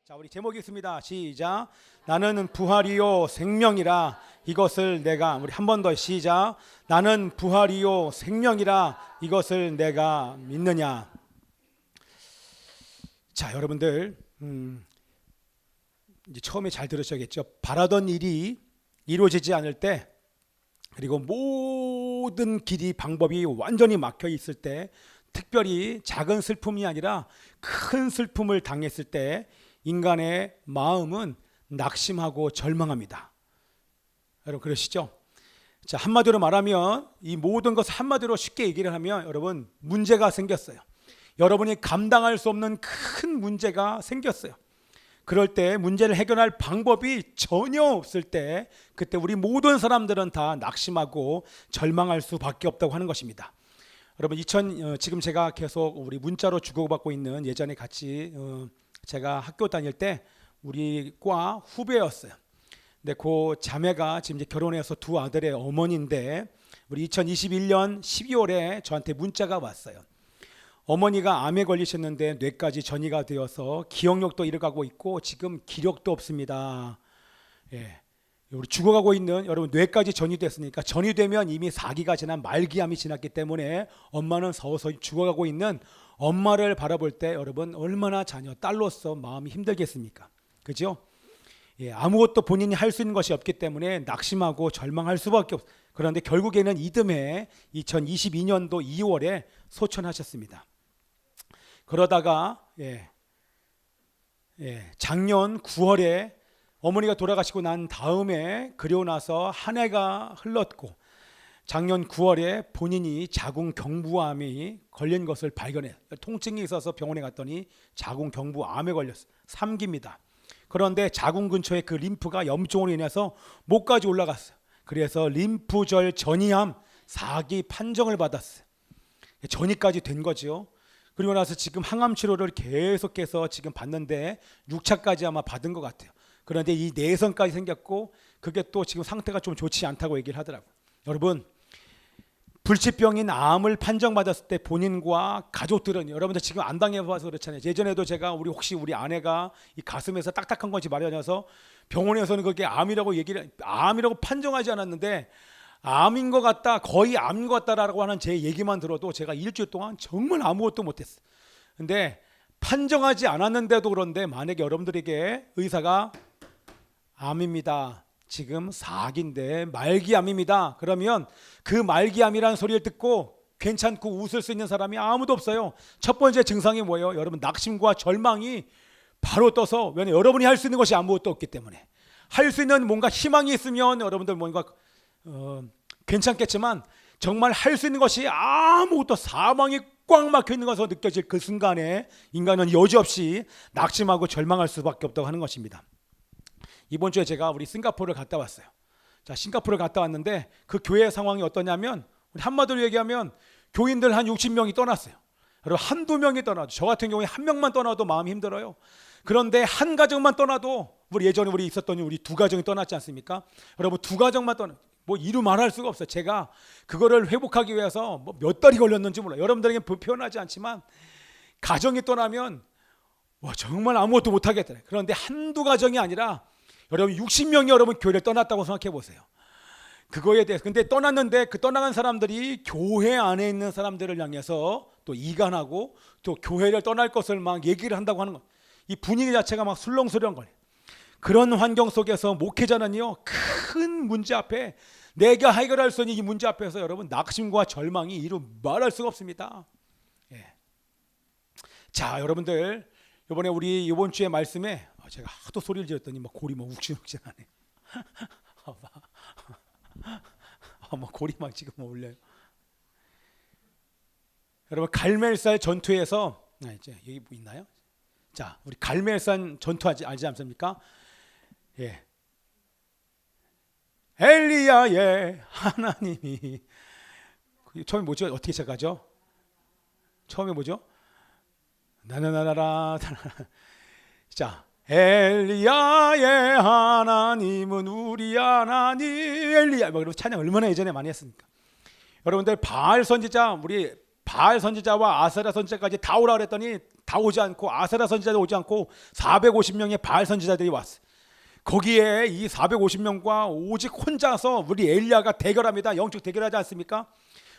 자, 우리 제목이 있습니다. 시작. 나는 부활이요 생명이라 이것을 내가, 우리 한 번 더 시작. 나는 부활이요 생명이라 이것을 내가 믿느냐. 자, 여러분들 이제 처음에 잘 들으셔야겠죠. 바라던 일이 이루어지지 않을 때, 그리고 모든 길이 방법이 완전히 막혀 있을 때, 특별히 작은 슬픔이 아니라 큰 슬픔을 당했을 때 인간의 마음은 낙심하고 절망합니다. 여러분 그러시죠? 자, 한마디로 말하면 이 모든 것을 한마디로 쉽게 얘기를 하면 여러분 문제가 생겼어요. 여러분이 감당할 수 없는 큰 문제가 생겼어요. 그럴 때 문제를 해결할 방법이 전혀 없을 때, 그때 우리 모든 사람들은 다 낙심하고 절망할 수밖에 없다고 하는 것입니다. 여러분 지금 제가 계속 우리 문자로 주고받고 있는, 예전에 같이 제가 학교 다닐 때 우리 과 후배였어요. 근데 그 자매가 지금 이제 결혼해서 두 아들의 어머니인데, 우리 2021년 12월에 저한테 문자가 왔어요. 어머니가 암에 걸리셨는데 뇌까지 전이가 되어서 기억력도 잃어가고 있고 지금 기력도 없습니다. 예. 우리 죽어가고 있는, 여러분 뇌까지 전이 됐으니까, 전이 되면 이미 4기가 지난 말기암이 지났기 때문에 엄마는 서서히 죽어가고 있는 엄마를 바라볼 때 여러분 얼마나 자녀 딸로서 마음이 힘들겠습니까? 그죠? 예, 아무것도 본인이 할 수 있는 것이 없기 때문에 낙심하고 절망할 수밖에 없어요. 그런데 결국에는 이듬해 2022년도 2월에 소천하셨습니다. 그러다가 작년 9월에 어머니가 돌아가시고 난 다음에, 그리고 나서 한 해가 흘렀고 작년 9월에 본인이 자궁경부암이 걸린 것을 발견해요. 통증이 있어서 병원에 갔더니 자궁경부암에 걸렸어요. 3기입니다. 그런데 자궁 근처에 그 림프가 염증으로 인해서 목까지 올라갔어요. 그래서 림프절 전이암 4기 판정을 받았어요. 전이까지 된 거죠. 그리고 나서 지금 항암 치료를 계속해서 지금 받는데 6차까지 아마 받은 것 같아요. 그런데 이 내성까지 생겼고, 그게 또 지금 상태가 좀 좋지 않다고 얘기를 하더라고요. 여러분, 불치병인 암을 판정받았을 때 본인과 가족들은, 여러분들 지금 안 당해봐서 그렇잖아요. 예전에도 제가 혹시 우리 아내가 이 가슴에서 딱딱한 것이 마련해서 병원에서는 그게 암이라고 판정하지 않았는데, 암인 것 같다, 거의 암인 것 같다라고 하는 제 얘기만 들어도 제가 일주일 동안 정말 아무것도 못했어요. 근데 판정하지 않았는데도, 그런데 만약에 여러분들에게 의사가 암입니다, 지금 4기인데 말기암입니다, 그러면 그 말기암이라는 소리를 듣고 괜찮고 웃을 수 있는 사람이 아무도 없어요. 첫 번째 증상이 뭐예요? 여러분, 낙심과 절망이 바로 떠서, 왜냐하면 여러분이 할 수 있는 것이 아무것도 없기 때문에. 할 수 있는 뭔가 희망이 있으면 여러분들 뭔가 괜찮겠지만, 정말 할 수 있는 것이 아무것도, 사망이 꽉 막혀 있는 것으로 느껴질 그 순간에 인간은 여지없이 낙심하고 절망할 수밖에 없다고 하는 것입니다. 이번 주에 제가 우리 싱가포르를 갔다 왔어요. 자, 싱가포르를 갔다 왔는데 그 교회 상황이 어떠냐면, 우리 한마디로 얘기하면 교인들 한 60명이 떠났어요. 여러분, 한두 명이 떠나도, 저 같은 경우에 한 명만 떠나도 마음이 힘들어요. 그런데 한 가정만 떠나도, 예전에 우리 있었던 우리 두 가정이 떠났지 않습니까? 여러분, 두 가정만 이루 말할 수가 없어요. 제가 그거를 회복하기 위해서 몇 달이 걸렸는지 몰라요. 여러분들에게 표현하지 않지만, 가정이 떠나면 정말 아무것도 못하겠다. 그런데 한두 가정이 아니라 여러분 60명이 여러분 교회를 떠났다고 생각해 보세요. 그거에 대해서. 근데 떠났는데 그 떠나간 사람들이 교회 안에 있는 사람들을 향해서 또 이간하고 또 교회를 떠날 것을 막 얘기를 한다고 하는 것. 이 분위기 자체가 막 술렁술렁 거려요. 그런 환경 속에서 목회자는요, 큰 문제 앞에, 내가 해결할 수 있는 이 문제 앞에서 여러분 낙심과 절망이 이루 말할 수가 없습니다. 자, 여러분들, 이번에 우리 이번 주에 말씀에 제가 하도 소리를 지르더니 골이 욱신욱신하네. 골이 막 지금 울려요. 여러분, 갈멜살 전투에서, 이제 여기 뭐 있나요? 자, 우리 갈멜산 전투 알지 않습니까? 엘리야의 하나님이, 처음에 뭐죠? 어떻게 시작하죠? 처음에 뭐죠? 나나나나라. 자, 엘리야의 하나님은 우리 하나님. 엘리야, 그리고 찬양 얼마나 예전에 많이 했습니까? 여러분들, 바알 선지자, 우리 바알 선지자와 아세라 선지자까지 다 오라 그랬더니 다 오지 않고, 아세라 선지자도 오지 않고 450명의 바알 선지자들이 왔어요. 거기에 이 450명과 오직 혼자서 우리 엘리야가 대결합니다. 영적 대결하지 않습니까?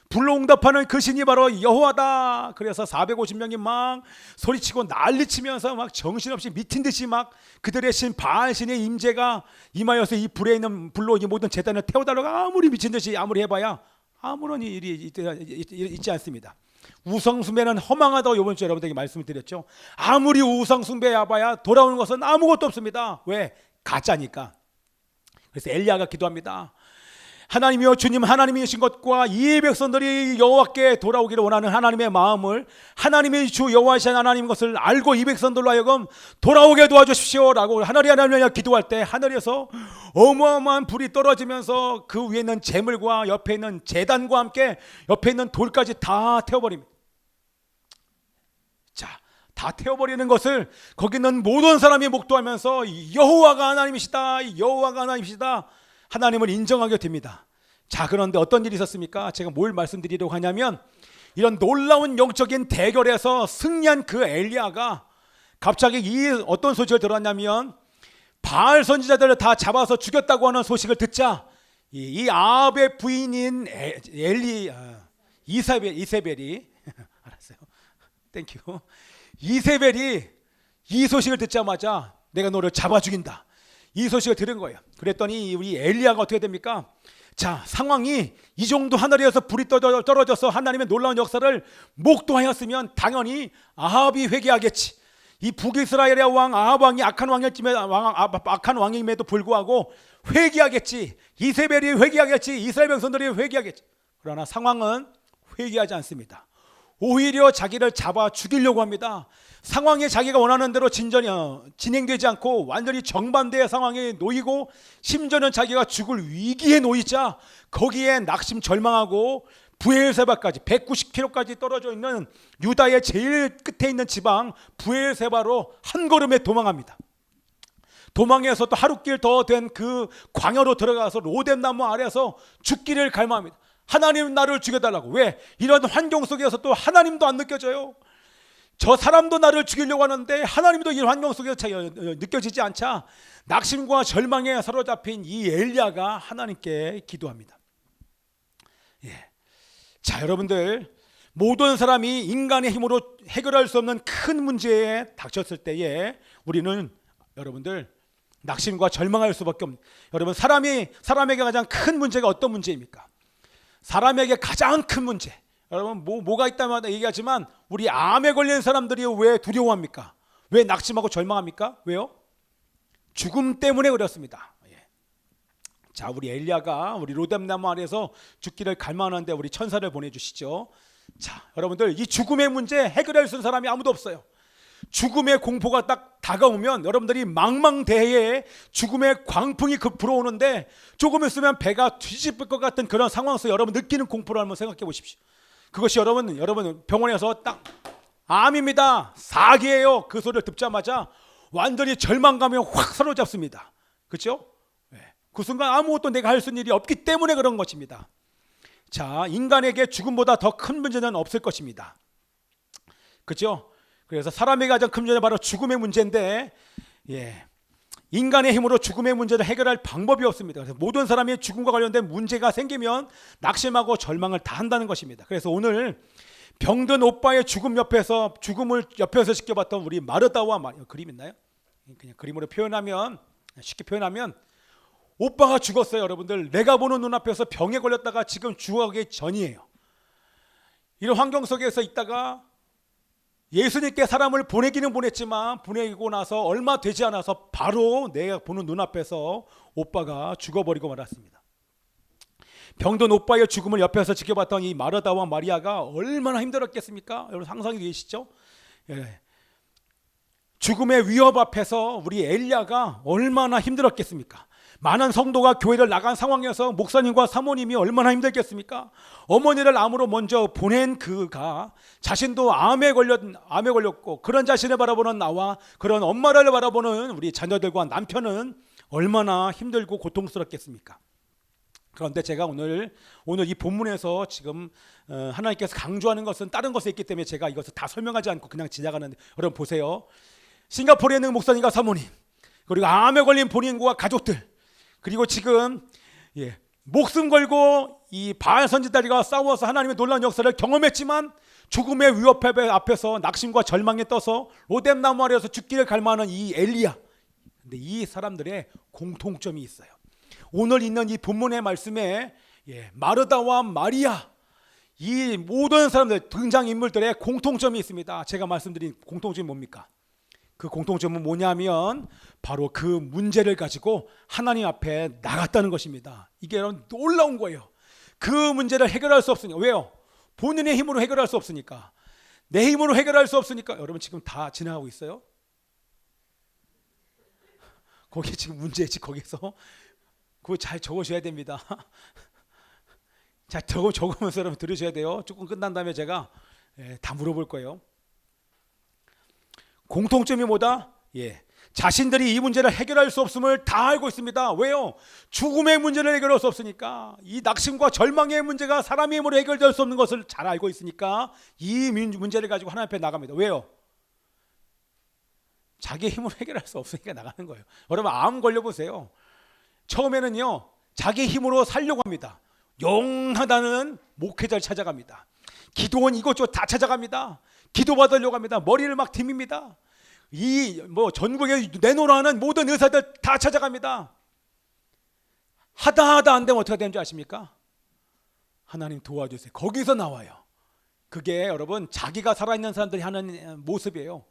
불로응답하는 그 신이 바로 여호와다. 그래서 450명이 막 소리치고 난리치면서 막 정신없이 미친 듯이 막 그들의 신 바알 신의 임재가 임하여서 이 불에 있는 불로 이 모든 제단을 태워달라고 아무리 미친 듯이 아무리 해봐야 아무런 일이 있지 않습니다. 우상숭배는 허망하다고 이번 주에 여러분들에게 말씀을 드렸죠. 아무리 우상숭배해봐야 돌아오는 것은 아무것도 없습니다. 왜? 가짜니까. 그래서 엘리야가 기도합니다. 하나님이여 주님, 하나님이신 것과 이 백성들이 여호와께 돌아오기를 원하는 하나님의 마음을, 하나님의 주 여호와이신 하나님 것을 알고 이 백성들로 하여금 돌아오게 도와주십시오 라고 하나님을 기도할 때 하늘에서 어마어마한 불이 떨어지면서 그 위에 있는 재물과 옆에 있는 제단과 함께 옆에 있는 돌까지 다 태워버립니다. 자, 다 태워버리는 것을 거기 있는 모든 사람이 목도하면서 여호와가 하나님이시다, 여호와가 하나님이시다, 하나님을 인정하게 됩니다. 자, 그런데 어떤 일이 있었습니까? 제가 뭘 말씀드리려고 하냐면, 이런 놀라운 영적인 대결에서 승리한 그 엘리야가 갑자기 이 어떤 소식을 들었냐면, 바알 선지자들을 다 잡아서 죽였다고 하는 소식을 듣자 이 아합의 부인인 이세벨이 알았어요. 땡큐. 이세벨이 이 소식을 듣자마자 내가 너를 잡아 죽인다, 이 소식을 들은 거예요. 그랬더니 우리 엘리야가 어떻게 됩니까? 자, 상황이 이 정도 하늘에서 불이 떨어져서 하나님의 놀라운 역사를 목도하였으면 당연히 아합이 회개하겠지. 이 북이스라엘의 왕 아합 왕이 악한 왕임에도 불구하고 회개하겠지. 이세벨이 회개하겠지. 이스라엘 백성들이 회개하겠지. 그러나 상황은 회개하지 않습니다. 오히려 자기를 잡아 죽이려고 합니다. 상황이 자기가 원하는 대로 진행되지 않고 완전히 정반대의 상황에 놓이고, 심지어는 자기가 죽을 위기에 놓이자 거기에 낙심 절망하고 부엘세바까지 190km까지 떨어져 있는 유다의 제일 끝에 있는 지방 부엘세바로 한 걸음에 도망합니다. 도망해서 또 하루길 더 된 그 광야로 들어가서 로뎀나무 아래에서 죽기를 갈망합니다. 하나님 나를 죽여달라고. 왜? 이런 환경 속에서 또 하나님도 안 느껴져요. 저 사람도 나를 죽이려고 하는데 하나님도 이 환경 속에서 느껴지지 않자 낙심과 절망에 사로잡힌 이 엘리야가 하나님께 기도합니다. 예. 자, 여러분들, 모든 사람이 인간의 힘으로 해결할 수 없는 큰 문제에 닥쳤을 때에 우리는 여러분들 낙심과 절망할 수밖에 없는, 여러분, 사람에게 가장 큰 문제가 어떤 문제입니까? 사람에게 가장 큰 문제, 여러분 뭐가 있다면 얘기하지만 우리 암에 걸린 사람들이 왜 두려워합니까? 왜 낙심하고 절망합니까? 왜요? 죽음 때문에 그렇습니다. 자, 우리 엘리야가 우리 로뎀나무 아래에서 죽기를 갈망하는데 우리 천사를 보내주시죠. 자, 여러분들, 이 죽음의 문제 해결할 수 있는 사람이 아무도 없어요. 죽음의 공포가 딱 다가오면 여러분들이 망망대해에 죽음의 광풍이 불어오는데 조금 있으면 배가 뒤집을 것 같은 그런 상황 속에 여러분 느끼는 공포를 한번 생각해 보십시오. 그것이 여러분 병원에서 딱 암입니다, 사기예요, 그 소리를 듣자마자 완전히 절망감이 확 사로잡습니다. 그렇죠? 그 순간 아무것도 내가 할 수 있는 일이 없기 때문에 그런 것입니다. 자, 인간에게 죽음보다 더 큰 문제는 없을 것입니다. 그렇죠? 그래서 사람에게 가장 큰 문제는 바로 죽음의 문제인데, 인간의 힘으로 죽음의 문제를 해결할 방법이 없습니다. 그래서 모든 사람이 죽음과 관련된 문제가 생기면 낙심하고 절망을 다 한다는 것입니다. 그래서 오늘 병든 오빠의 죽음을 옆에서 지켜봤던 우리 마르다와 그림 있나요? 그냥 그림으로 쉽게 표현하면 오빠가 죽었어요. 여러분들, 내가 보는 눈앞에서 병에 걸렸다가 지금 죽어가기 전이에요. 이런 환경 속에서 있다가 예수님께 사람을 보내기는 보냈지만 보내고 나서 얼마 되지 않아서 바로 내가 보는 눈앞에서 오빠가 죽어버리고 말았습니다. 병든 오빠의 죽음을 옆에서 지켜봤던 이 마르다와 마리아가 얼마나 힘들었겠습니까? 여러분 상상이 되시죠? 죽음의 위협 앞에서 우리 엘리야가 얼마나 힘들었겠습니까? 많은 성도가 교회를 나간 상황에서 목사님과 사모님이 얼마나 힘들겠습니까? 어머니를 암으로 먼저 보낸 그가 자신도 암에 걸렸고, 그런 자신을 바라보는 나와 그런 엄마를 바라보는 우리 자녀들과 남편은 얼마나 힘들고 고통스럽겠습니까? 그런데 제가 오늘 이 본문에서 지금 하나님께서 강조하는 것은 다른 것에 있기 때문에 제가 이것을 다 설명하지 않고 그냥 지나가는데, 여러분 보세요. 싱가포르에 있는 목사님과 사모님, 그리고 암에 걸린 본인과 가족들, 그리고 지금 목숨 걸고 이 바알 선지자들과 싸워서 하나님의 놀라운 역사를 경험했지만 죽음의 위협 앞에서 낙심과 절망에 떠서 로뎀나무 아래에서 죽기를 갈망하는 이 엘리야. 근데 이 사람들의 공통점이 있어요. 오늘 있는 이 본문의 말씀에 마르다와 마리아, 이 모든 사람들 등장인물들의 공통점이 있습니다. 제가 말씀드린 공통점이 뭡니까? 그 공통점은 뭐냐면 바로 그 문제를 가지고 하나님 앞에 나갔다는 것입니다. 이게 여러분 놀라운 거예요. 그 문제를 해결할 수 없으니까. 왜요? 본인의 힘으로 해결할 수 없으니까. 내 힘으로 해결할 수 없으니까. 여러분 지금 다 지나가고 있어요? 거기 지금 문제지. 거기서 그거 잘 적으셔야 됩니다. 자, 적으면서 여러분 들으셔야 돼요. 조금 끝난 다음에 제가 다 물어볼 거예요. 공통점이 뭐다? 자신들이 이 문제를 해결할 수 없음을 다 알고 있습니다. 왜요? 죽음의 문제를 해결할 수 없으니까. 이 낙심과 절망의 문제가 사람의 힘으로 해결될 수 없는 것을 잘 알고 있으니까 이 문제를 가지고 하나님 앞에 나갑니다. 왜요? 자기 힘으로 해결할 수 없으니까 나가는 거예요. 여러분 암 걸려보세요. 처음에는요 자기 힘으로 살려고 합니다. 용하다는 목회자를 찾아갑니다. 기도원 이것저것 다 찾아갑니다. 기도받으려고 합니다. 머리를 막 디밉니다. 이 전국에 내놓으라는 모든 의사들 다 찾아갑니다. 하다 안 되면 어떻게 되는지 아십니까? 하나님 도와주세요. 거기서 나와요. 그게 여러분 자기가 살아있는 사람들이 하는 모습이에요.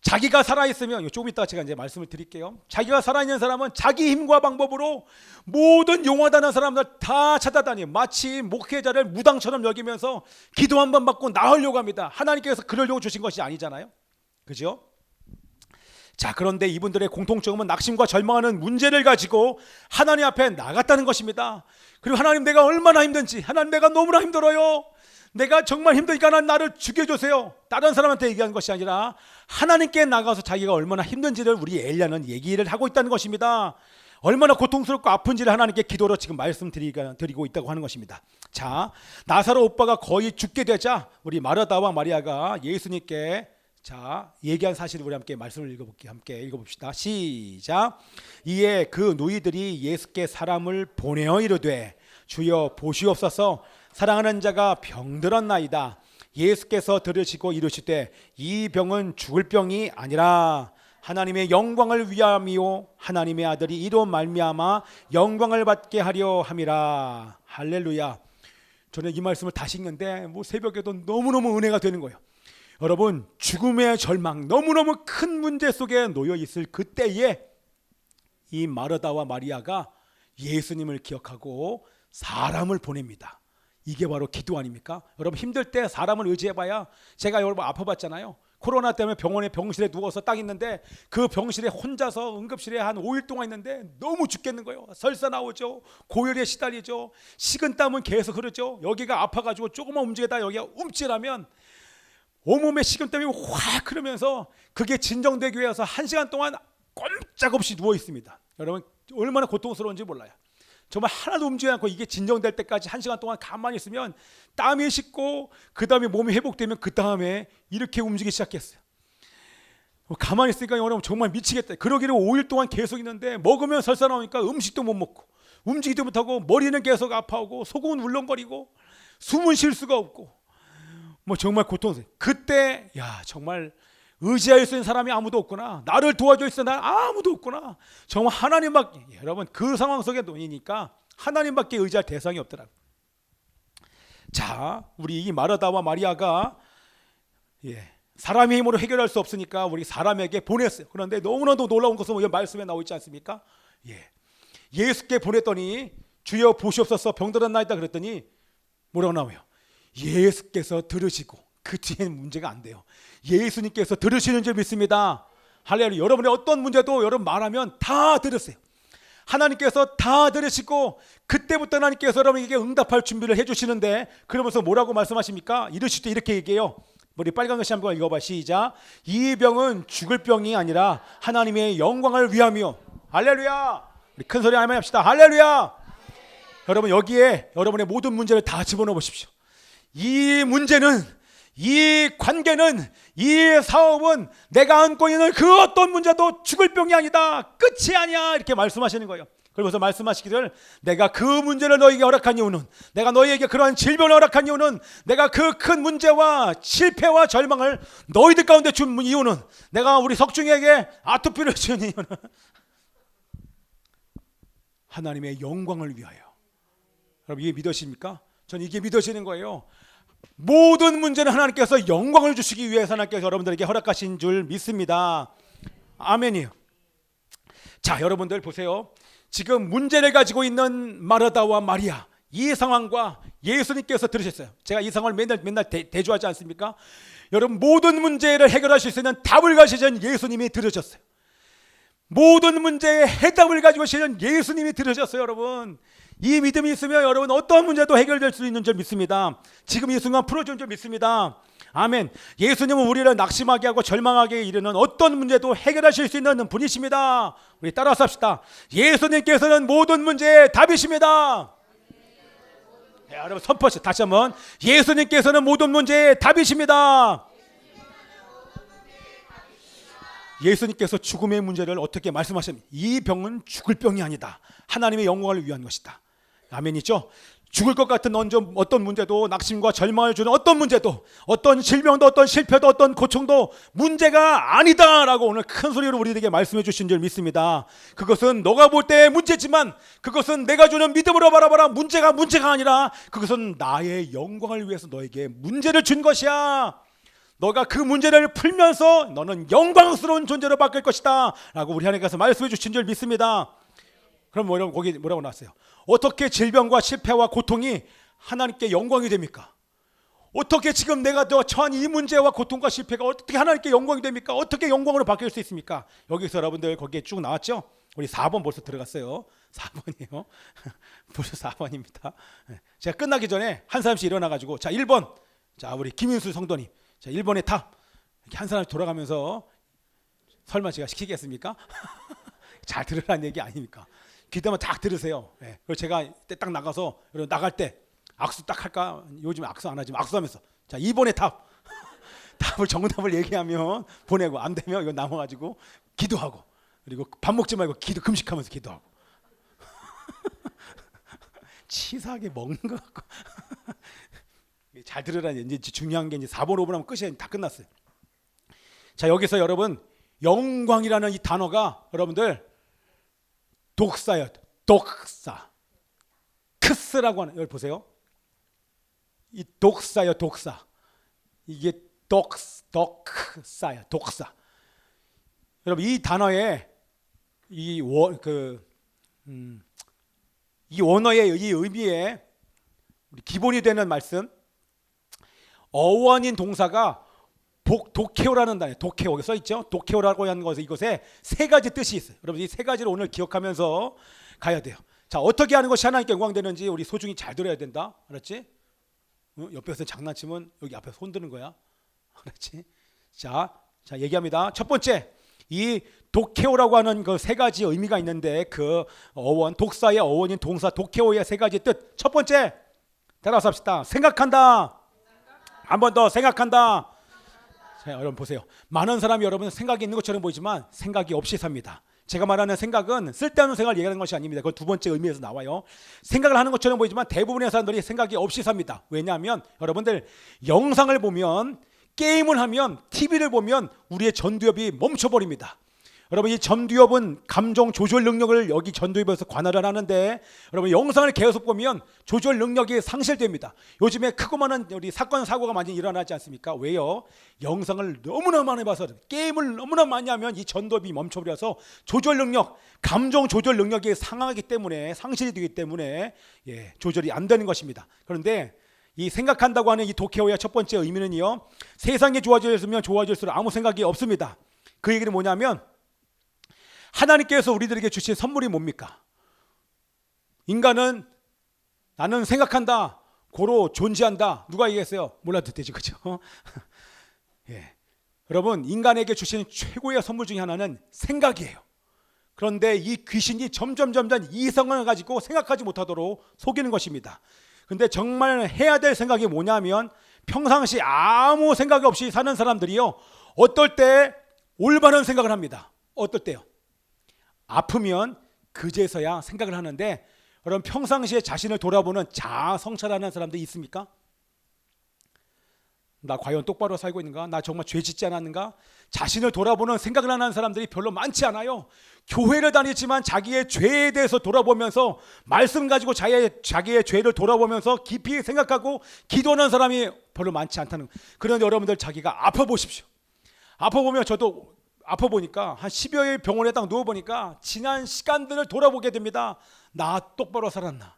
자기가 살아있으면, 조금 이따가 제가 이제 말씀을 드릴게요. 자기가 살아있는 사람은 자기 힘과 방법으로 모든 용하다는 사람들 다 찾아다니 마치 목회자를 무당처럼 여기면서 기도 한 번 받고 나으려고 합니다. 하나님께서 그러려고 주신 것이 아니잖아요. 그죠? 자, 그런데 이분들의 공통점은 낙심과 절망하는 문제를 가지고 하나님 앞에 나갔다는 것입니다. 그리고 하나님 내가 얼마나 힘든지, 하나님 내가 너무나 힘들어요. 내가 정말 힘드니까 나를 죽여주세요. 다른 사람한테 얘기하는 것이 아니라 하나님께 나가서 자기가 얼마나 힘든지를 우리 엘리야는 얘기를 하고 있다는 것입니다. 얼마나 고통스럽고 아픈지를 하나님께 기도로 지금 말씀드리고 있다고 하는 것입니다. 자, 나사로 오빠가 거의 죽게 되자 우리 마르다와 마리아가 예수님께 얘기한 사실을 우리 함께 말씀을 함께 읽어봅시다. 시작. 이에 그 누이들이 예수께 사람을 보내어 이르되 주여 보시옵소서, 사랑하는 자가 병들었나이다. 예수께서 들으시고 이르시되 이 병은 죽을 병이 아니라 하나님의 영광을 위함이요 하나님의 아들이 이로 말미암아 영광을 받게 하려 함이라. 할렐루야. 저는 이 말씀을 다시 읽는데 새벽에도 너무너무 은혜가 되는 거예요. 여러분 죽음의 절망, 너무너무 큰 문제 속에 놓여 있을 그때에 이 마르다와 마리아가 예수님을 기억하고 사람을 보냅니다. 이게 바로 기도 아닙니까? 여러분 힘들 때 사람을 의지해봐야, 제가 여러분 아파봤잖아요. 코로나 때문에 병실에 누워서 딱 있는데 그 병실에 혼자서 응급실에 한 5일 동안 있는데 너무 죽겠는 거예요. 설사 나오죠. 고열에 시달리죠. 식은땀은 계속 흐르죠. 여기가 아파가지고 조금만 움직이다 여기가 움찔하면 온몸에 식은땀이 확 흐르면서 그게 진정되기 위해서 1시간 동안 꼼짝없이 누워 있습니다. 여러분 얼마나 고통스러운지 몰라요. 정말 하나도 움직이지 않고 이게 진정될 때까지 1시간 동안 가만히 있으면 땀이 식고 그 다음에 몸이 회복되면 그 다음에 이렇게 움직이기 시작했어요. 가만히 있으니까 여러분 정말 미치겠다. 그러기를 5일 동안 계속 있는데 먹으면 설사 나오니까 음식도 못 먹고 움직이지도 못하고 머리는 계속 아파오고 속은 울렁거리고 숨은 쉴 수가 없고 정말 고통스러워요. 그때 정말 의지할 수 있는 사람이 아무도 없구나. 나를 도와줄 수 있는 사람 아무도 없구나. 정말 하나님밖에, 여러분 그 상황 속에 놓이니까 하나님밖에 의지할 대상이 없더라고요. 자, 우리 이 마르다와 마리아가 사람의 힘으로 해결할 수 없으니까 우리 사람에게 보냈어요. 그런데 너무나도 놀라운 것은 말씀에 나와 있지 않습니까? 예수께 보냈더니 주여 보시옵소서 병들었나이다 그랬더니 뭐라고 나와요? 예수께서 들으시고, 그 뒤에는 문제가 안 돼요. 예수님께서 들으시는 줄 믿습니다. 할렐루야. 여러분의 어떤 문제도 여러분 말하면 다 들으세요. 하나님께서 다 들으시고 그때부터 하나님께서 여러분에게 응답할 준비를 해주시는데, 그러면서 뭐라고 말씀하십니까? 이르실 때 이렇게 얘기해요. 우리 빨간 글씨 한번 읽어봐. 시작. 이 병은 죽을 병이 아니라 하나님의 영광을 위함이요. 할렐루야. 우리 큰 소리 한번 합시다. 할렐루야. 여러분 여기에 여러분의 모든 문제를 다 집어넣어 보십시오. 이 문제는, 이 관계는, 이 사업은 내가 안고 있는 그 어떤 문제도 죽을 병이 아니다, 끝이 아니야, 이렇게 말씀하시는 거예요. 그러면서 말씀하시기를 내가 그 문제를 너에게 허락한 이유는, 내가 너희에게 그러한 질병을 허락한 이유는, 내가 그 큰 문제와 실패와 절망을 너희들 가운데 준 이유는, 내가 우리 석중에게 아토피를 준 이유는 하나님의 영광을 위하여. 여러분 이게 믿으십니까? 저는 이게 믿어지는 거예요. 모든 문제는 하나님께서 영광을 주시기 위해서 하나님께서 여러분들에게 허락하신 줄 믿습니다. 아멘이요. 자, 여러분들 보세요. 지금 문제를 가지고 있는 마르다와 마리아, 이 상황과 예수님께서 들으셨어요. 제가 이 상황을 맨날 대조하지 않습니까? 여러분 모든 문제를 해결하실 수 있는 답을 가지신 예수님이 들으셨어요. 모든 문제의 해답을 가지고 계시는 예수님이 들으셨어요. 여러분 이 믿음이 있으면 여러분 어떤 문제도 해결될 수 있는 줄 믿습니다. 지금 이 순간 풀어준 줄 믿습니다. 아멘. 예수님은 우리를 낙심하게 하고 절망하게 이르는 어떤 문제도 해결하실 수 있는 분이십니다. 우리 따라서 합시다. 예수님께서는 모든 문제의 답이십니다. 네, 여러분 선포시 다시 한번. 예수님께서는 모든 문제의 답이십니다. 예수님께서 죽음의 문제를 어떻게 말씀하십니까? 이 병은 죽을 병이 아니다, 하나님의 영광을 위한 것이다. 아멘이죠? 죽을 것 같은 어떤 문제도, 낙심과 절망을 주는 어떤 문제도, 어떤 질병도, 어떤 실패도, 어떤 고통도 문제가 아니다라고 오늘 큰 소리로 우리에게 말씀해 주신 줄 믿습니다. 그것은 너가 볼 때의 문제지만 그것은 내가 주는 믿음으로 바라봐라. 문제가 아니라 그것은 나의 영광을 위해서 너에게 문제를 준 것이야. 너가 그 문제를 풀면서 너는 영광스러운 존재로 바뀔 것이다 라고 우리 하나님께서 말씀해 주신 줄 믿습니다. 그럼 거기 뭐라고 나왔어요? 어떻게 질병과 실패와 고통이 하나님께 영광이 됩니까? 어떻게 지금 내가 처한 이 문제와 고통과 실패가 어떻게 하나님께 영광이 됩니까? 어떻게 영광으로 바뀔 수 있습니까? 여기서 여러분들 거기에 쭉 나왔죠? 우리 4번 벌써 들어갔어요. 4번이에요. 벌써 4번입니다. 제가 끝나기 전에 한 사람씩 일어나가지고 자 1번, 자 우리 김인수 성도님, 자 1번의 탑, 이렇게 한 사람씩 돌아가면서 설마 제가 시키겠습니까? 잘 들으라는 얘기 아닙니까? 귀담아 딱 들으세요. 네. 그리고 제가 딱 나가서 여러분 나갈 때 악수 딱 할까? 요즘 악수 안 하지만 악수하면서 자 2번의 탑, 답을 정답을 얘기하면 보내고 안 되면 이거 남아가지고 기도하고, 그리고 밥 먹지 말고 금식하면서 기도하고 치사하게 먹는 것 같고 잘 들으라니. 이제 중요한 게 이제 4번 5번 하면 끝이에요. 다 끝났어요. 자 여기서 여러분 영광이라는 이 단어가 여러분들 독사예요. 독사. 크스라고 하는, 여기 보세요. 이 독사예요. 독사. 이게 독사예요. 독사. 여러분 이 단어에 이 원어의 이 의미에 기본이 되는 말씀, 어원인 동사가 도케오라는 단어, 도케오 써 있죠. 도케오라고 하는 것에 이것에 세 가지 뜻이 있어요. 여러분 이 세 가지를 오늘 기억하면서 가야 돼요. 자 어떻게 하는 것이 하나님께 영광되는지 우리 소중히 잘 들어야 된다. 알았지? 옆에서 장난치면 여기 앞에 손 드는 거야. 알았지? 자 얘기합니다. 첫 번째, 이 도케오라고 하는 그 세 가지 의미가 있는데 그 어원, 독사의 어원인 동사 도케오의 세 가지 뜻. 첫 번째, 따라서 합시다. 생각한다. 한 번 더, 생각한다. 자, 여러분 보세요. 많은 사람이 여러분 생각이 있는 것처럼 보이지만 생각이 없이 삽니다. 제가 말하는 생각은 쓸데없는 생각을 얘기하는 것이 아닙니다. 그건 두 번째 의미에서 나와요. 생각을 하는 것처럼 보이지만 대부분의 사람들이 생각이 없이 삽니다. 왜냐하면 여러분들 영상을 보면, 게임을 하면, TV를 보면 우리의 전두엽이 멈춰버립니다. 여러분 이 전두엽은 감정 조절 능력을 여기 전두엽에서 관할을 하는데, 여러분 영상을 계속 보면 조절 능력이 상실됩니다. 요즘에 크고 많은 우리 사건 사고가 많이 일어나지 않습니까? 왜요? 영상을 너무나 많이 봐서, 게임을 너무나 많이 하면 이 전두엽이 멈춰버려서 조절 능력, 감정 조절 능력이 상하기 때문에, 상실이 되기 때문에 조절이 안 되는 것입니다. 그런데 이 생각한다고 하는 이 도케오의 첫 번째 의미는요, 세상이 좋아졌으면 좋아질수록 아무 생각이 없습니다. 그 얘기는 뭐냐면 하나님께서 우리들에게 주신 선물이 뭡니까? 인간은 나는 생각한다, 고로 존재한다. 누가 얘기했어요? 몰라도 되지, 그죠? 예. 여러분 인간에게 주신 최고의 선물 중에 하나는 생각이에요. 그런데 이 귀신이 점점 이성을 가지고 생각하지 못하도록 속이는 것입니다. 근데 정말 해야 될 생각이 뭐냐면 평상시 아무 생각 없이 사는 사람들이요, 어떨 때 올바른 생각을 합니다. 어떨 때요? 아프면 그제서야 생각을 하는데, 여러분 평상시에 자신을 돌아보는 자아 성찰하는 사람들이 있습니까? 나 과연 똑바로 살고 있는가? 나 정말 죄 짓지 않았는가? 자신을 돌아보는 생각을 하는 사람들이 별로 많지 않아요. 교회를 다니지만 자기의 죄에 대해서 돌아보면서 말씀 가지고 자기의 죄를 돌아보면서 깊이 생각하고 기도하는 사람이 별로 많지 않다는 거예요. 그런데 여러분들 자기가 아파보십시오. 아파보면, 저도 아파보니까 한 10여일 병원에 딱 누워보니까 지난 시간들을 돌아보게 됩니다. 나 똑바로 살았나?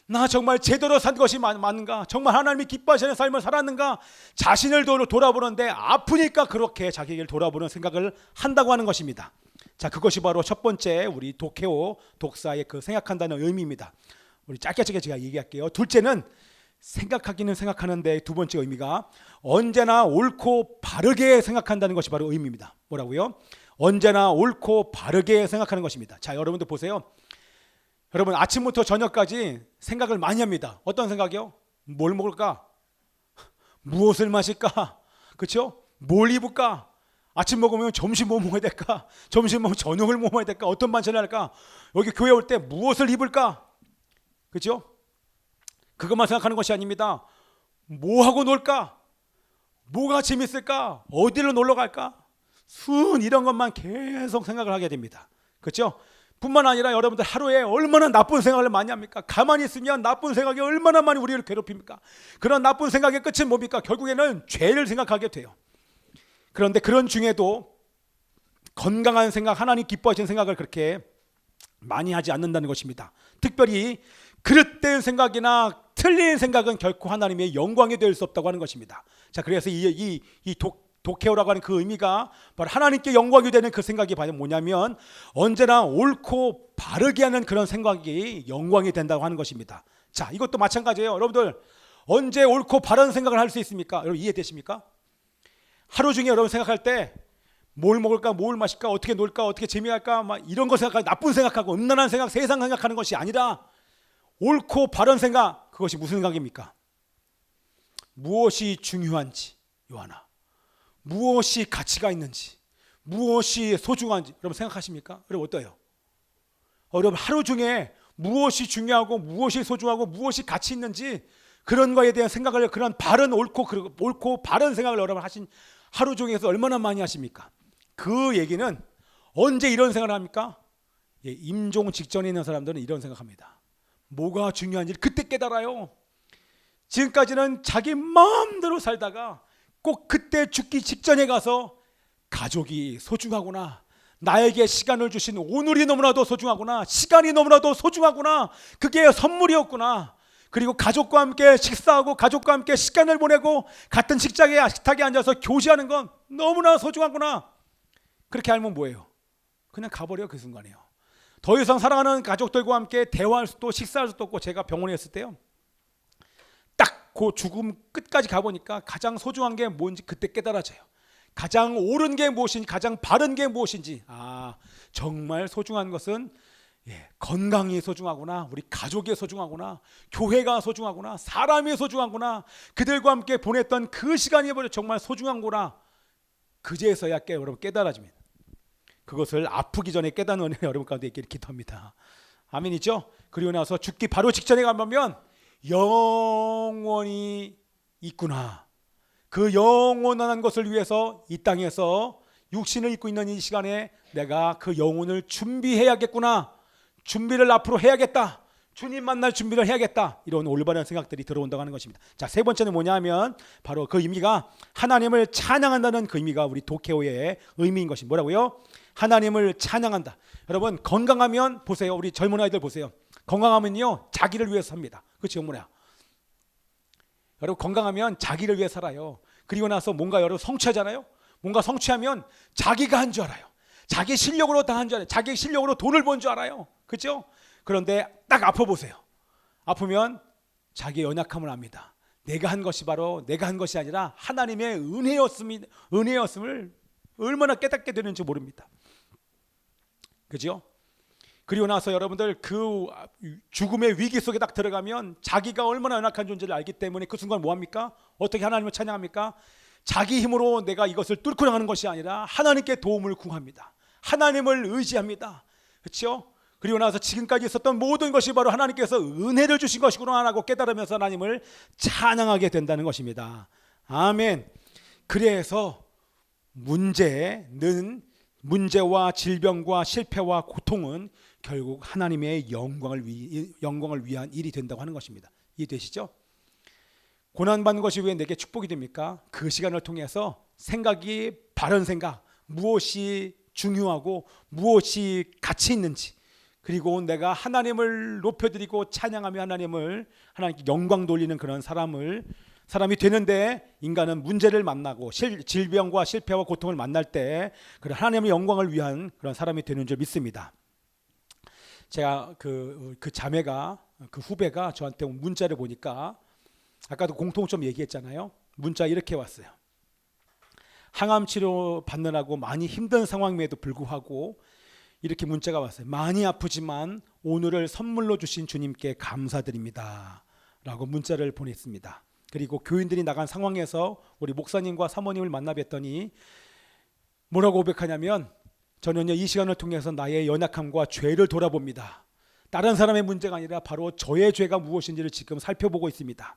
나 정말 제대로 산 것이 맞는가? 정말 하나님이 기뻐하시는 삶을 살았는가? 자신을 돌아보는데 아프니까 그렇게 자기를 돌아보는 생각을 한다고 하는 것입니다. 자, 그것이 바로 첫 번째 우리 도케오 독사의 그 생각한다는 의미입니다. 우리 짧게 제가 얘기할게요. 둘째는 생각하기는 생각하는데, 두 번째 의미가 언제나 옳고 바르게 생각한다는 것이 바로 의미입니다. 뭐라고요? 언제나 옳고 바르게 생각하는 것입니다. 자, 여러분들 보세요. 여러분 아침부터 저녁까지 생각을 많이 합니다. 어떤 생각이요? 뭘 먹을까? 무엇을 마실까? 그렇죠? 뭘 입을까? 아침 먹으면 점심 뭐 먹어야 될까? 점심 먹으면 저녁을 뭐 먹어야 될까? 어떤 반찬을 할까? 여기 교회 올 때 무엇을 입을까? 그렇죠? 그것만 생각하는 것이 아닙니다. 뭐 하고 놀까? 뭐가 재밌을까? 어디로 놀러 갈까? 이런 것만 계속 생각을 하게 됩니다. 그렇죠? 뿐만 아니라 여러분들 하루에 얼마나 나쁜 생각을 많이 합니까? 가만히 있으면 나쁜 생각이 얼마나 많이 우리를 괴롭힙니까? 그런 나쁜 생각의 끝은 뭡니까? 결국에는 죄를 생각하게 돼요. 그런데 그런 중에도 건강한 생각, 하나님 기뻐하시는 생각을 그렇게 많이 하지 않는다는 것입니다. 특별히 그릇된 생각이나 틀린 생각은 결코 하나님의 영광이 될 수 없다고 하는 것입니다. 자, 그래서 이 도케오라고 하는 그 의미가 바로 하나님께 영광이 되는 그 생각이 바로 뭐냐면 언제나 옳고 바르게 하는 그런 생각이 영광이 된다고 하는 것입니다. 자, 이것도 마찬가지예요. 여러분들 언제 옳고 바른 생각을 할 수 있습니까? 여러분 이해되십니까? 하루 중에 여러분 생각할 때 뭘 먹을까, 뭘 마실까, 어떻게 놀까, 어떻게 재미할까, 막 이런 거 생각하고 나쁜 생각하고 음란한 생각, 세상 생각하는 것이 아니라 옳고 바른 생각, 그것이 무슨 생각입니까? 무엇이 중요한지, 요하나 무엇이 가치가 있는지, 무엇이 소중한지 여러분 생각하십니까? 여러분 어때요? 여러분 하루 중에 무엇이 중요하고 무엇이 소중하고 무엇이 가치 있는지 그런 거에 대한 생각을, 그런 바른 옳고 바른 생각을 여러분 하신 하루 중에서 얼마나 많이 하십니까? 그 얘기는 언제 이런 생각을 합니까? 예, 임종 직전에 있는 사람들은 이런 생각합니다. 뭐가 중요한지 그때 깨달아요. 지금까지는 자기 마음대로 살다가 꼭 그때 죽기 직전에 가서 가족이 소중하구나, 나에게 시간을 주신 오늘이 너무나도 소중하구나, 시간이 너무나도 소중하구나, 그게 선물이었구나, 그리고 가족과 함께 식사하고 가족과 함께 시간을 보내고 같은 식탁에 앉아서 교제하는 건 너무나 소중하구나, 그렇게 알면 뭐예요? 그냥 가버려. 그 순간에요. 더 이상 사랑하는 가족들과 함께 대화할 수도 식사할 수도 없고, 제가 병원에 있을 때요, 딱 그 죽음 끝까지 가보니까 가장 소중한 게 뭔지 그때 깨달아져요. 가장 옳은 게 무엇인지, 가장 바른 게 무엇인지, 정말 소중한 것은 건강이 소중하구나, 우리 가족이 소중하구나, 교회가 소중하구나, 사람이 소중하구나, 그들과 함께 보냈던 그 시간이 정말 소중한구나, 그제서야 여러분 깨달아집니다. 그것을 아프기 전에 깨닫는 은혜 여러분 가운데 있기를 기도합니다. 아멘이죠? 그리고 나서 죽기 바로 직전에 가면 영원히 있구나, 그 영원한 것을 위해서 이 땅에서 육신을 입고 있는 이 시간에 내가 그 영혼을 준비해야겠구나, 준비를 앞으로 해야겠다, 주님 만날 준비를 해야겠다, 이런 올바른 생각들이 들어온다고 하는 것입니다. 자, 세 번째는 뭐냐면 바로 그 의미가 하나님을 찬양한다는 그 의미가 우리 도케오의 의미인 것이 뭐라고요? 하나님을 찬양한다. 여러분 건강하면 보세요. 우리 젊은 아이들 보세요. 건강하면요 자기를 위해서 삽니다. 그렇죠, 뭐냐? 여러분 건강하면 자기를 위해 살아요. 그리고 나서 뭔가 여러분 성취하잖아요. 뭔가 성취하면 자기가 한 줄 알아요. 자기 실력으로 다 한 줄 알아요. 자기 실력으로 돈을 번 줄 알아요. 그렇죠? 그런데 딱 아파보세요. 아프면 자기의 연약함을 압니다. 내가 한 것이 바로 내가 한 것이 아니라 하나님의 은혜였음을 얼마나 깨닫게 되는지 모릅니다. 그죠? 그리고 나서 여러분들 그 죽음의 위기 속에 딱 들어가면 자기가 얼마나 연약한 존재를 알기 때문에 그 순간 뭐합니까? 어떻게 하나님을 찬양합니까? 자기 힘으로 내가 이것을 뚫고 나가는 것이 아니라 하나님께 도움을 구합니다. 하나님을 의지합니다. 그렇죠? 그리고 나서 지금까지 있었던 모든 것이 바로 하나님께서 은혜를 주신 것이구나라고 깨달으면서 하나님을 찬양하게 된다는 것입니다. 아멘. 그래서 문제와 질병과 실패와 고통은 결국 하나님의 영광을 위한 일이 된다고 하는 것입니다. 이해되시죠? 고난받는 것이 왜 내게 축복이 됩니까? 그 시간을 통해서 바른 생각, 무엇이 중요하고 무엇이 가치 있는지, 그리고 내가 하나님을 높여드리고 찬양하며 하나님께 영광 돌리는 그런 사람이 되는데, 인간은 문제를 만나고 질병과 실패와 고통을 만날 때 그런 하나님의 영광을 위한 그런 사람이 되는 줄 믿습니다. 제가 그 자매가, 그 후배가 저한테 온 문자를 보니까, 아까도 공통점 얘기했잖아요. 문자 이렇게 왔어요. 항암 치료 받느라고 많이 힘든 상황임에도 불구하고 이렇게 문자가 왔어요. 많이 아프지만 오늘을 선물로 주신 주님께 감사드립니다 라고 문자를 보냈습니다. 그리고 교인들이 나간 상황에서 우리 목사님과 사모님을 만나 뵀더니 뭐라고 고백하냐면, 저는요 이 시간을 통해서 나의 연약함과 죄를 돌아봅니다. 다른 사람의 문제가 아니라 바로 저의 죄가 무엇인지를 지금 살펴보고 있습니다.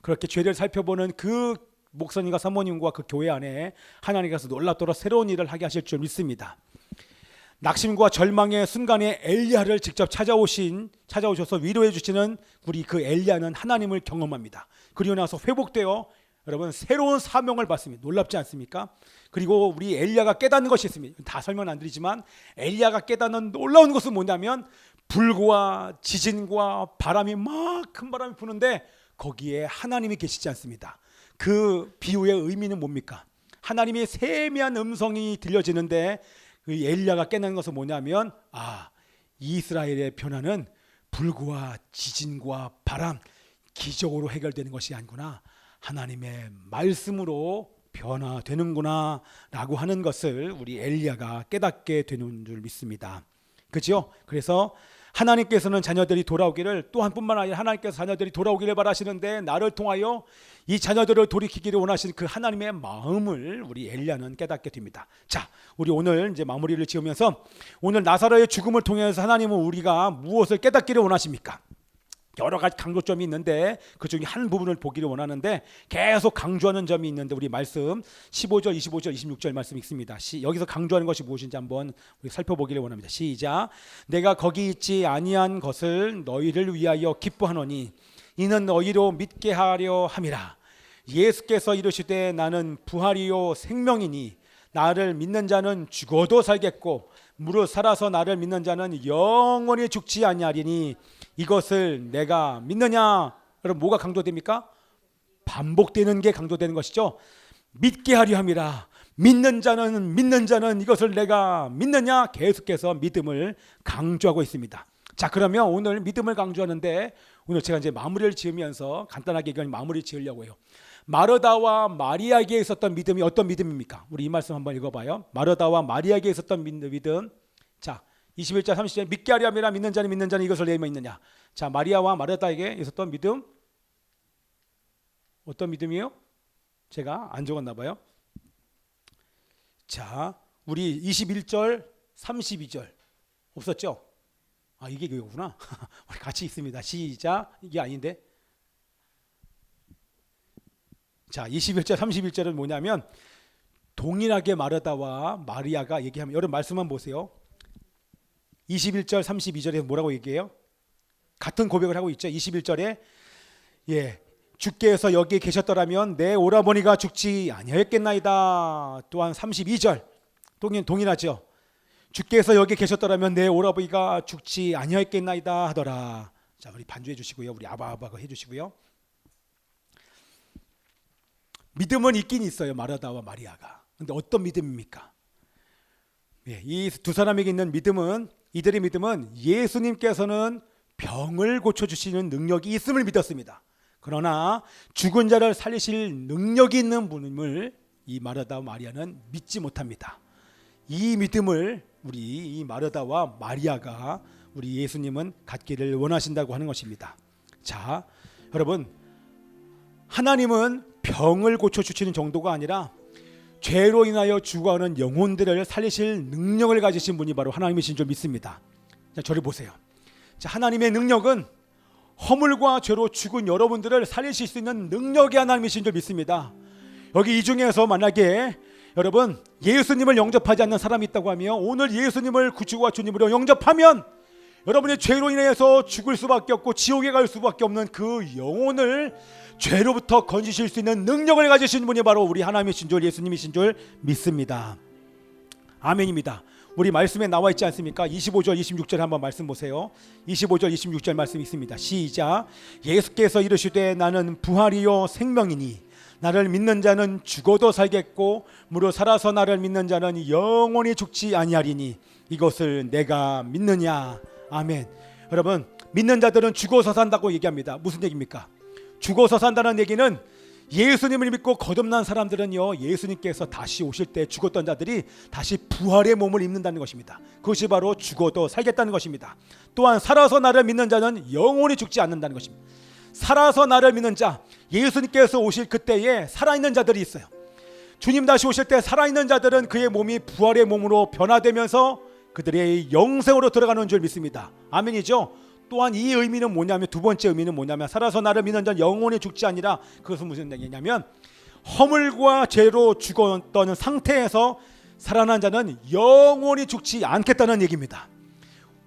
그렇게 죄를 살펴보는 그 목사님과 사모님과 그 교회 안에 하나님께서 놀랍도록 새로운 일을 하게 하실 줄 믿습니다. 낙심과 절망의 순간에 엘리야를 직접 찾아오셔서 위로해 주시는 우리 그 엘리야는 하나님을 경험합니다. 그리고 나서 회복되어 여러분 새로운 사명을 받습니다. 놀랍지 않습니까? 그리고 우리 엘리야가 깨닫는 것이 있습니다. 다 설명 안 드리지만 엘리야가 깨닫는 놀라운 것은 뭐냐면, 불과 지진과 바람이 막 큰 바람이 부는데 거기에 하나님이 계시지 않습니다. 그 비유의 의미는 뭡니까? 하나님의 세미한 음성이 들려지는데 그 엘리야가 깨닫는 것은 뭐냐면, 이스라엘의 변화는 불과 지진과 바람, 기적으로 해결되는 것이 아니구나, 하나님의 말씀으로 변화되는구나 라고 하는 것을 우리 엘리야가 깨닫게 되는 줄 믿습니다. 그렇죠? 그래서 하나님께서는 자녀들이 돌아오기를, 또한 뿐만 아니라 하나님께서 자녀들이 돌아오기를 바라시는데 나를 통하여 이 자녀들을 돌이키기를 원하시는 그 하나님의 마음을 우리 엘리야는 깨닫게 됩니다. 자, 우리 오늘 이제 마무리를 지으면서, 오늘 나사로의 죽음을 통해서 하나님은 우리가 무엇을 깨닫기를 원하십니까? 여러 가지 강조점이 있는데 그 중에 한 부분을 보기를 원하는데, 계속 강조하는 점이 있는데 우리 말씀 15절, 25절, 26절 말씀 읽습니다. 여기서 강조하는 것이 무엇인지 한번 우리 살펴보기를 원합니다. 시작. 내가 거기 있지 아니한 것을 너희를 위하여 기뻐하노니 이는 너희로 믿게 하려 함이라. 예수께서 이르시되 나는 부활이요 생명이니 나를 믿는 자는 죽어도 살겠고 무릇 살아서 나를 믿는 자는 영원히 죽지 아니하리니 이것을 내가 믿느냐? 여러분, 뭐가 강조됩니까? 반복되는 게 강조되는 것이죠. 믿게 하려 함이라. 믿는 자는 이것을 내가 믿느냐? 계속해서 믿음을 강조하고 있습니다. 자, 그러면 오늘 믿음을 강조하는데, 오늘 제가 이제 마무리를 지으면서 간단하게 마무리 지으려고 해요. 마르다와 마리아에게 있었던 믿음이 어떤 믿음입니까? 우리 이 말씀 한번 읽어봐요. 마르다와 마리아에게 있었던 믿음. 자, 21절 30절 믿게 하려 함이라. 믿는 자는 이것을 내면 있느냐. 자, 마리아와 마르다에게 있었던 믿음, 어떤 믿음이에요? 제가 안 적었나 봐요. 자, 우리 21절 32절 없었죠? 이게 이거구나. 우리 같이 있습니다. 시작. 이게 아닌데. 자, 21절 31절은 뭐냐면, 동일하게 마르다와 마리아가 얘기하면, 여러분 말씀만 보세요. 21절 32절에 뭐라고 얘기해요? 같은 고백을 하고 있죠. 21절에 주께서 여기 계셨더라면 내 오라버니가 죽지 아니하였겠나이다. 또한 32절 동일하죠. 주께서 여기 계셨더라면 내 오라버니가 죽지 아니하였겠나이다 하더라. 자, 우리 반주해 주시고요. 우리 아바아바가 해 주시고요. 믿음은 있긴 있어요. 마르다와 마리아가. 근데 어떤 믿음입니까? 이 두 사람에게 있는 믿음은, 이들의 믿음은 예수님께서는 병을 고쳐주시는 능력이 있음을 믿었습니다. 그러나 죽은 자를 살리실 능력이 있는 분임을 이 마르다와 마리아는 믿지 못합니다. 이 믿음을 우리 이 마르다와 마리아가 우리 예수님은 갖기를 원하신다고 하는 것입니다. 자, 여러분, 하나님은 병을 고쳐주시는 정도가 아니라 죄로 인하여 죽어가는 영혼들을 살리실 능력을 가지신 분이 바로 하나님이신 줄 믿습니다. 자, 저를 보세요. 자, 하나님의 능력은 허물과 죄로 죽은 여러분들을 살리실 수 있는 능력이 하나님이신 줄 믿습니다. 여기 이 중에서 만약에 여러분 예수님을 영접하지 않는 사람이 있다고 하며 오늘 예수님을 구주와 주님으로 영접하면 여러분의 죄로 인해서 죽을 수밖에 없고 지옥에 갈 수밖에 없는 그 영혼을 죄로부터 건지실 수 있는 능력을 가지신 분이 바로 우리 하나님이신 줄 예수님이신 줄 믿습니다. 아멘입니다. 우리 말씀에 나와 있지 않습니까? 25절 26절 한번 말씀 보세요. 25절 26절 말씀 있습니다. 시작. 예수께서 이르시되 나는 부활이요 생명이니 나를 믿는 자는 죽어도 살겠고 무릇 살아서 나를 믿는 자는 영원히 죽지 아니하리니 이것을 내가 믿느냐. 아멘. 여러분, 믿는 자들은 죽어서 산다고 얘기합니다. 무슨 얘기입니까? 죽어서 산다는 얘기는 예수님을 믿고 거듭난 사람들은요, 예수님께서 다시 오실 때 죽었던 자들이 다시 부활의 몸을 입는다는 것입니다. 그것이 바로 죽어도 살겠다는 것입니다. 또한 살아서 나를 믿는 자는 영원히 죽지 않는다는 것입니다. 살아서 나를 믿는 자, 예수님께서 오실 그때에 살아있는 자들이 있어요. 주님 다시 오실 때 살아있는 자들은 그의 몸이 부활의 몸으로 변화되면서 그들의 영생으로 들어가는 줄 믿습니다. 아멘이죠? 또한 이 의미는 뭐냐면, 두 번째 의미는 뭐냐면, 살아서 나를 믿는 자는 영원히 죽지 아니라, 그것은 무슨 얘기냐면 허물과 죄로 죽었던 상태에서 살아난 자는 영원히 죽지 않겠다는 얘기입니다.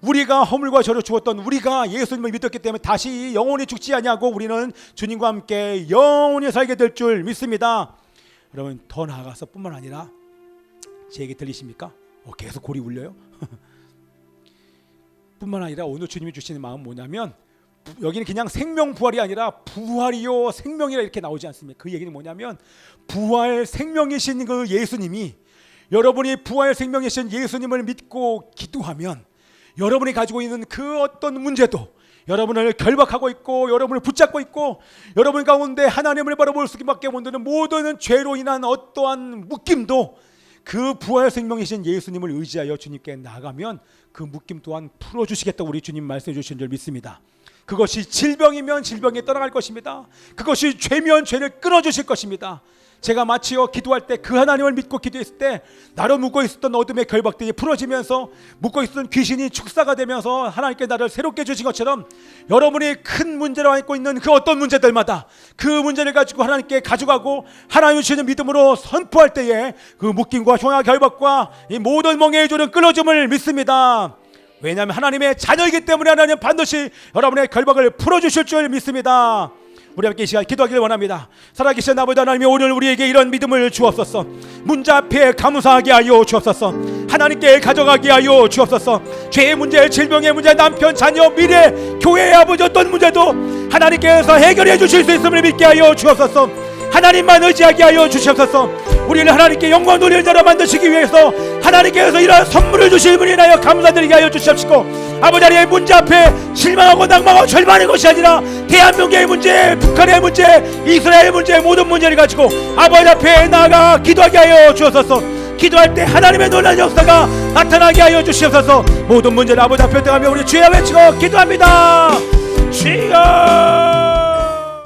우리가 허물과 죄로 죽었던 우리가 예수님을 믿었기 때문에 다시 영원히 죽지 아니하고 우리는 주님과 함께 영원히 살게 될 줄 믿습니다. 여러분, 더 나아가서 뿐만 아니라 제 얘기 들리십니까? 계속 골이 울려요. 뿐만 아니라 오늘 주님이 주시는 마음은 뭐냐면, 여기는 그냥 생명 부활이 아니라 부활이요 생명이라 이렇게 나오지 않습니까? 그 얘기는 뭐냐면 부활 생명이신 그 예수님이, 여러분이 부활 생명이신 예수님을 믿고 기도하면 여러분이 가지고 있는 그 어떤 문제도, 여러분을 결박하고 있고 여러분을 붙잡고 있고 여러분 가운데 하나님을 바라볼 수밖에 못하는 모든 죄로 인한 어떠한 묶임도 그 부활 생명이신 예수님을 의지하여 주님께 나가면 그 묶임 또한 풀어주시겠다고 우리 주님 말씀해 주신 줄 믿습니다. 그것이 질병이면 질병이 떠나갈 것입니다. 그것이 죄면 죄를 끊어주실 것입니다. 제가 마치어 기도할 때 그 하나님을 믿고 기도했을 때 나로 묶고 있었던 어둠의 결박들이 풀어지면서 묶고 있었던 귀신이 축사가 되면서 하나님께 나를 새롭게 주신 것처럼 여러분이 큰 문제로 안고 있는 그 어떤 문제들마다 그 문제를 가지고 하나님께 가져가고 하나님을 주시는 믿음으로 선포할 때에 그 묶임과 흉화 결박과 이 모든 멍에의 줄은 끊어짐을 믿습니다. 왜냐하면 하나님의 자녀이기 때문에 하나님 반드시 여러분의 결박을 풀어주실 줄 믿습니다. 우리 함께 이 시간 기도하기를 원합니다. 살아계신 아버지 하나님이 오늘 우리에게 이런 믿음을 주옵소서. 문제 앞에 감사하게 하여 주옵소서. 하나님께 가져가게 하여 주옵소서. 죄의 문제, 질병의 문제, 남편, 자녀, 미래, 교회의 아버지 어떤 문제도 하나님께서 해결해 주실 수 있음을 믿게 하여 주옵소서. 하나님만 의지하게 하여 주시옵소서. 우리를 하나님께 영광 돌리는 자로 만드시기 위해서 하나님께서 이러한 선물을 주실 분이라여 감사드리게 하여 주시옵시고, 아버지 하나님의 문제 앞에 실망하고 낭망하고 절망하는 것이 아니라 대한민국의 문제, 북한의 문제, 이스라엘의 문제, 모든 문제를 가지고 아버지 앞에 나아가 기도하게 하여 주옵소서. 기도할 때 하나님의 놀라운 역사가 나타나게 하여 주시옵소서. 모든 문제를 아버지 앞에 등하며 우리 주여 외치고 기도합니다. 주여.